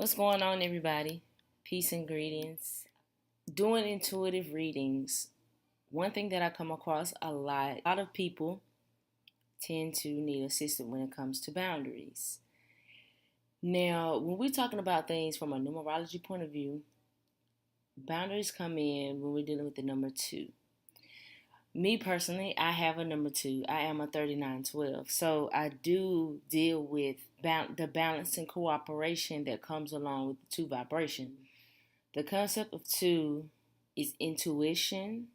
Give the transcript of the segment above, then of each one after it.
What's going on, everybody? Peace and greetings. Doing intuitive readings, one thing that I come across a lot of people tend to need assistance when it comes to boundaries. Now, when we're talking about things from a numerology point of view, boundaries come in when we're dealing with the number two. Me personally, I have a number two. I am a 3912. So I do deal with the balance and cooperation that comes along with the two vibration. The concept of two is intuition,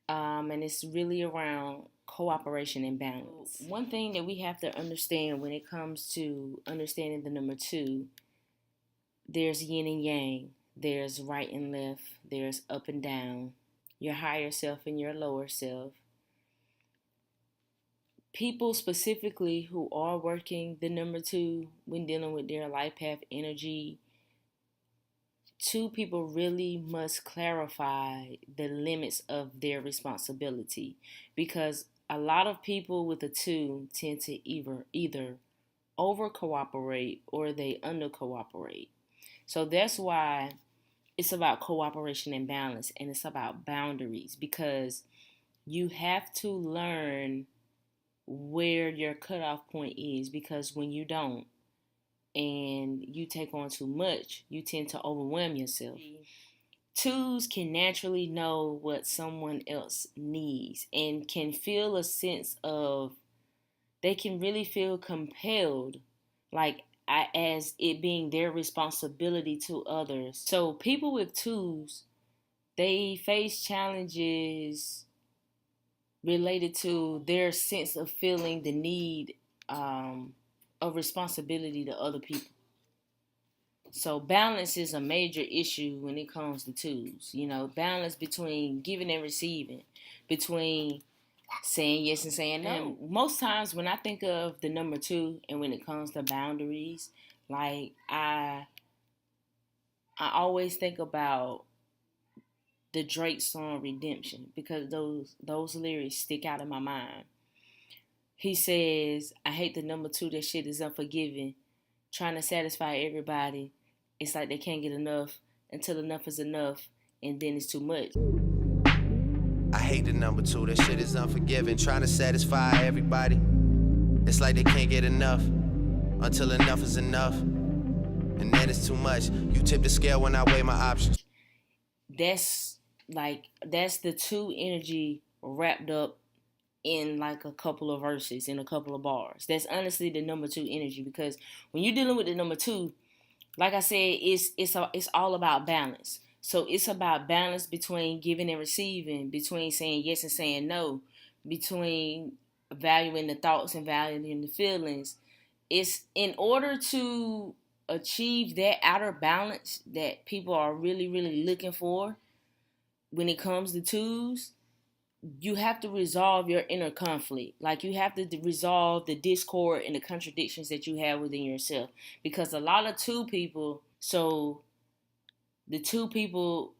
and it's really around cooperation and balance. One thing that we have to understand when it comes to understanding the number two, there's yin and yang, there's right and left, there's up and down, your higher self and your lower self. People specifically who are working the number two when dealing with their life path energy, two people really must clarify the limits of their responsibility, because a lot of people with a two tend to either over cooperate or they under cooperate. So that's why it's about cooperation and balance, and it's about boundaries, because you have to learn where your cutoff point is, because when you don't and you take on too much, you tend to overwhelm yourself. Twos can naturally know what someone else needs and can feel a sense of, they can really feel compelled, like as it being their responsibility to others. So people with twos, they face challenges related to their sense of feeling the need of responsibility to other people. So balance is a major issue when it comes to twos. Balance between giving and receiving, between saying yes and saying no. And most times when I think of the number two and when it comes to boundaries, like I always think about the Drake song Redemption, because those lyrics stick out in my mind. He says, I hate the number two, that shit is unforgiving. Trying to satisfy everybody. It's like they can't get enough until enough is enough, and then it's too much. I hate the number two, that shit is unforgiving. Trying to satisfy everybody. It's like they can't get enough until enough is enough, and then it's too much. You tip the scale when I weigh my options. That's the two energy wrapped up in like a couple of verses, in a couple of bars. That's honestly the number two energy, because when you're dealing with the number two, like I said, it's all about balance. So it's about balance between giving and receiving, between saying yes and saying no, between valuing the thoughts and valuing the feelings. It's in order to achieve that outer balance that people are really, really looking for when it comes to twos. You have to resolve your inner conflict. Like, you have to resolve the discord and the contradictions that you have within yourself. Because a lot of two people, so the two people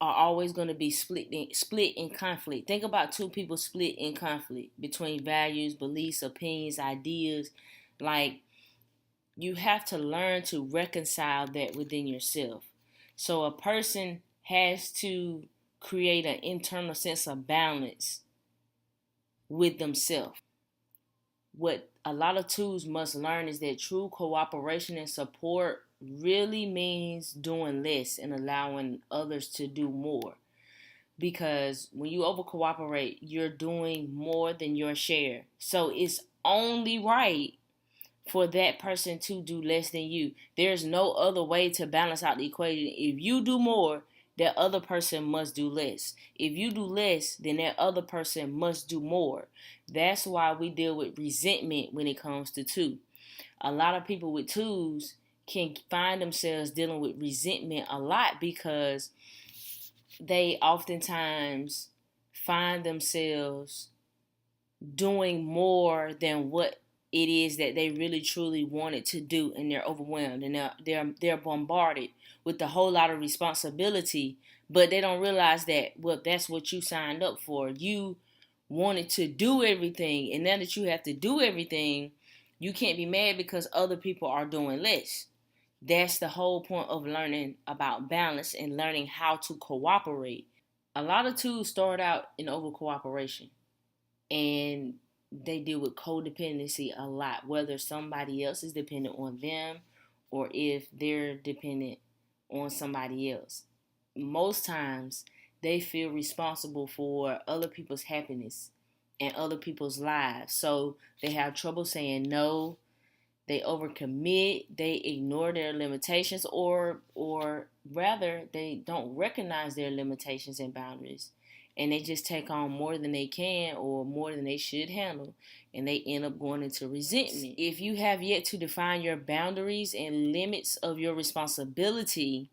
are always going to be split in conflict. Think about two people split in conflict between values, beliefs, opinions, ideas. Like, you have to learn to reconcile that within yourself. So a person has to create an internal sense of balance with themselves. What a lot of twos must learn is that true cooperation and support really means doing less and allowing others to do more. Because when you over cooperate, you're doing more than your share. So it's only right for that person to do less than you. There's no other way to balance out the equation. If you do more, that other person must do less. If you do less, then that other person must do more. That's why we deal with resentment when it comes to two. A lot of people with twos can find themselves dealing with resentment a lot, because they oftentimes find themselves doing more than what it is that they really truly wanted to do, and they're overwhelmed and they're bombarded with a whole lot of responsibility, but they don't realize that, well, that's what you signed up for. You wanted to do everything, and now that you have to do everything, you can't be mad because other people are doing less. That's the whole point of learning about balance and learning how to cooperate. A lot of twos start out in over cooperation, and they deal with codependency a lot, whether somebody else is dependent on them or if they're dependent on somebody else. Most times they feel responsible for other people's happiness and other people's lives. So they have trouble saying no, they overcommit, they ignore their limitations, or rather they don't recognize their limitations and boundaries, and they just take on more than they can or more than they should handle, and they end up going into resentment. If you have yet to define your boundaries and limits of your responsibility,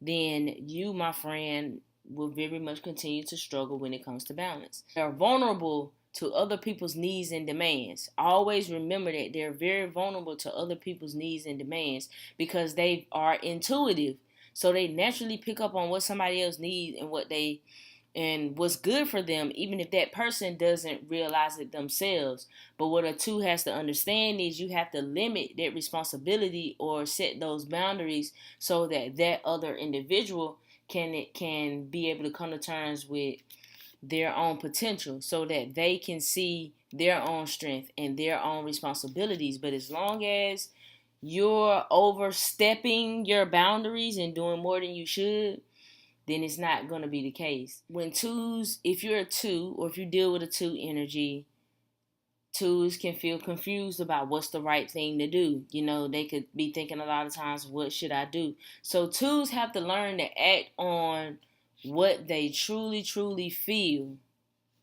then you, my friend, will very much continue to struggle when it comes to balance. They are vulnerable to other people's needs and demands. Always remember that they're very vulnerable to other people's needs and demands because they are intuitive. So they naturally pick up on what somebody else needs and what's good for them, even if that person doesn't realize it themselves. But what a two has to understand is you have to limit that responsibility or set those boundaries so that that other individual can be able to come to terms with their own potential so that they can see their own strength and their own responsibilities. But as long as you're overstepping your boundaries and doing more than you should, then it's not going to be the case. When twos, if you're a two or if you deal with a two energy, twos can feel confused about what's the right thing to do. You know, they could be thinking a lot of times, what should I do? So twos have to learn to act on what they truly, truly feel,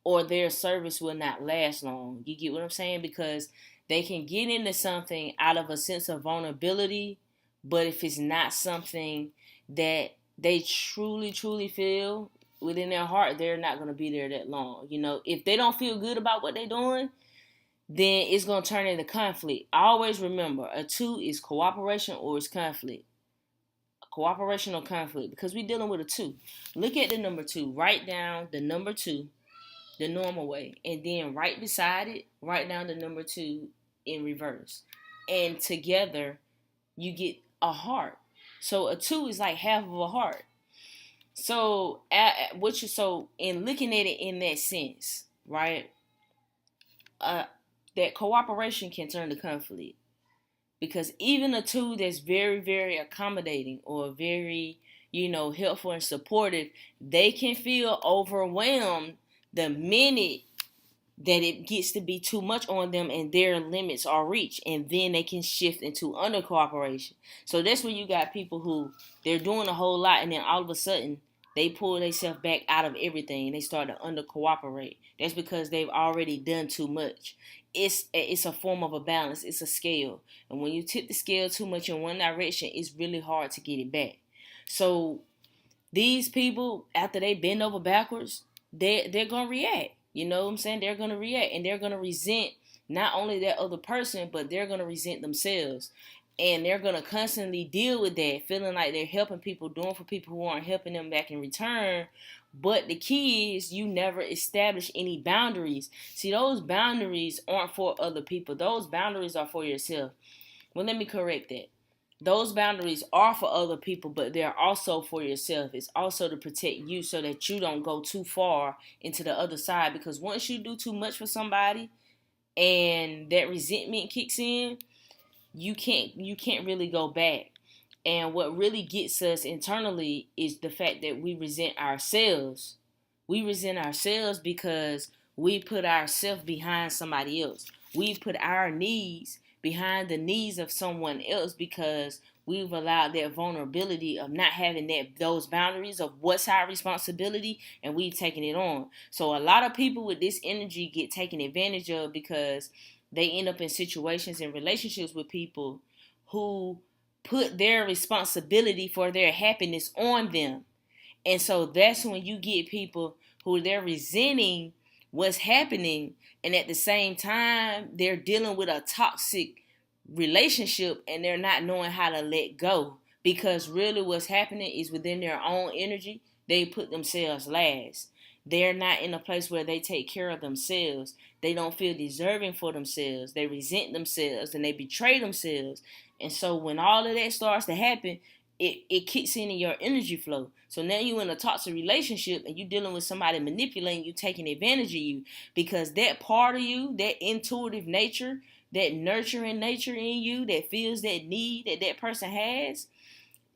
or their service will not last long. You get what I'm saying? Because they can get into something out of a sense of vulnerability, but if it's not something that they truly, truly feel within their heart, they're not going to be there that long. You know, if they don't feel good about what they're doing, then it's going to turn into conflict. Always remember, a two is cooperation or it's conflict. Cooperation or conflict, because we're dealing with a two. Look at the number two. Write down the number two the normal way, and then right beside it, write down the number two in reverse. And together, you get a heart. So a two is like half of a heart. So, in looking at it in that sense, right? That cooperation can turn to conflict, because even a two that's very, very accommodating or very, helpful and supportive, they can feel overwhelmed the minute that it gets to be too much on them and their limits are reached, and then they can shift into under cooperation. So that's when you got people who they're doing a whole lot, and then all of a sudden they pull themselves back out of everything and they start to under cooperate. That's because they've already done too much. It's a form of a balance. It's a scale, and when you tip the scale too much in one direction, it's really hard to get it back. So these people, after they bend over backwards, they're gonna react. You know what I'm saying? They're gonna react, and they're gonna resent not only that other person, but they're gonna resent themselves, and they're gonna constantly deal with that, feeling like they're helping people, doing for people who aren't helping them back in return. But the key is you never establish any boundaries. See, those boundaries aren't for other people. Those boundaries are for yourself. Well, let me correct that. Those boundaries are for other people, but they're also for yourself. It's also to protect you so that you don't go too far into the other side. Because once you do too much for somebody and that resentment kicks in, you can't really go back. And what really gets us internally is the fact that we resent ourselves. We resent ourselves because we put ourselves behind somebody else. We put our needs behind the needs of someone else because we've allowed that vulnerability of not having those boundaries of what's our responsibility, and we've taken it on. So a lot of people with this energy get taken advantage of because they end up in situations and relationships with people who put their responsibility for their happiness on them. And so that's when you get people who they're resenting what's happening, and at the same time they're dealing with a toxic relationship and they're not knowing how to let go, because really what's happening is within their own energy they put themselves last. They're not in a place where they take care of themselves. They don't feel deserving for themselves. They resent themselves and they betray themselves. And so when all of that starts to happen, it kicks in your energy flow. So now you're in a toxic relationship and you're dealing with somebody manipulating you, taking advantage of you, because that part of you, that intuitive nature, that nurturing nature in you that feels that need that that person has,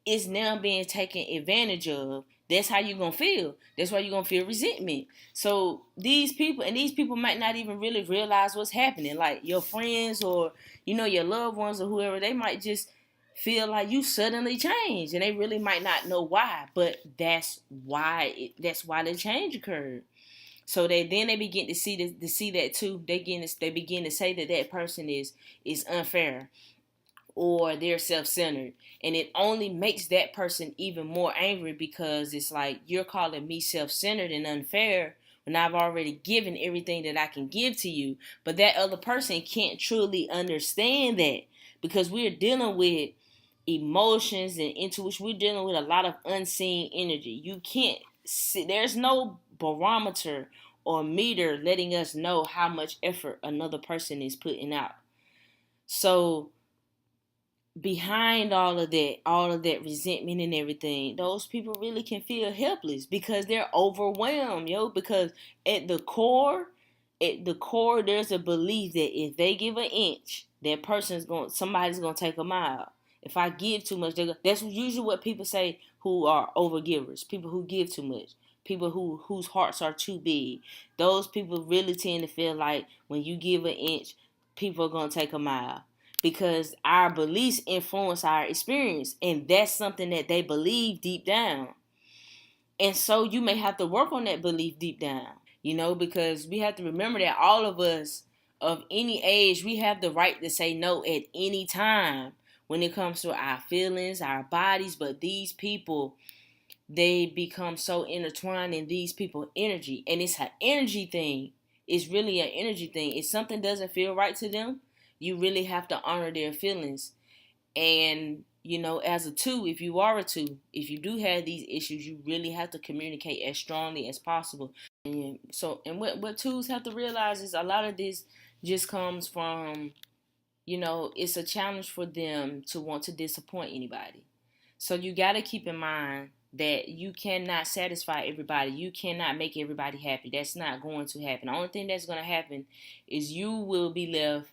is now being taken advantage of. That's how you're going to feel. That's why you're going to feel resentment. So these people might not even really realize what's happening. Like your friends or, your loved ones or whoever, they might just feel like you suddenly changed and they really might not know why, but that's why the change occurred. So they begin to see that too. They begin to say that that person is unfair or they're self-centered, and it only makes that person even more angry because it's like, you're calling me self-centered and unfair when I've already given everything that I can give to you. But that other person can't truly understand that, because we're dealing with emotions and intuition. We're dealing with a lot of unseen energy. You can't see, there's no barometer or meter letting us know how much effort another person is putting out. So behind all of that resentment and everything, those people really can feel helpless because they're overwhelmed, because at the core there's a belief that if they give an inch, somebody's gonna take a mile. If I give too much, that's usually what people say who are overgivers, people who give too much, people whose hearts are too big. Those people really tend to feel like when you give an inch, people are gonna take a mile, because our beliefs influence our experience, and that's something that they believe deep down. And so you may have to work on that belief deep down, because we have to remember that all of us of any age, we have the right to say no at any time when it comes to our feelings, our bodies. But these people, they become so intertwined in these people's energy, and it's an energy thing. It's really an energy thing. If something doesn't feel right to them, you really have to honor their feelings. And as a two, if you are a two, if you do have these issues, you really have to communicate as strongly as possible. And what twos have to realize is a lot of this just comes from, it's a challenge for them to want to disappoint anybody. So you got to keep in mind that you cannot satisfy everybody. You cannot make everybody happy. That's not going to happen. The only thing that's going to happen is you will be left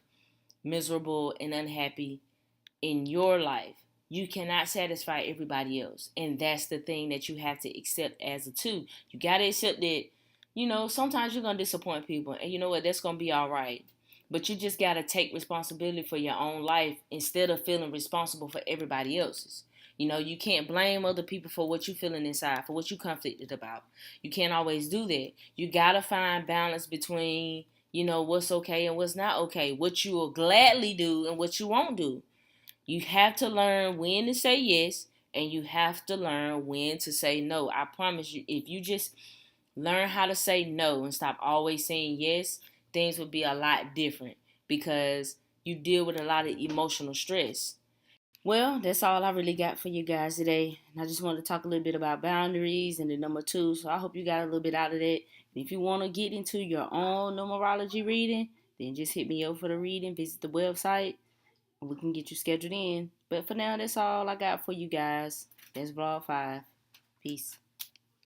miserable and unhappy in your life. You cannot satisfy everybody else. And that's the thing that you have to accept as a two. You got to accept that, sometimes you're going to disappoint people. And you know what? That's going to be all right. But you just got to take responsibility for your own life instead of feeling responsible for everybody else's. You can't blame other people for what you're feeling inside, for what you're conflicted about. You can't always do that. You got to find balance between, what's okay and what's not okay, what you will gladly do and what you won't do. You have to learn when to say yes, and you have to learn when to say no. I promise you, if you just learn how to say no and stop always saying yes, things would be a lot different, because you deal with a lot of emotional stress. Well, that's all I really got for you guys today. And I just wanted to talk a little bit about boundaries and the number two. So I hope you got a little bit out of that. And if you want to get into your own numerology reading, then just hit me up for the reading. Visit the website, and we can get you scheduled in. But for now, that's all I got for you guys. That's vlog 5. Peace.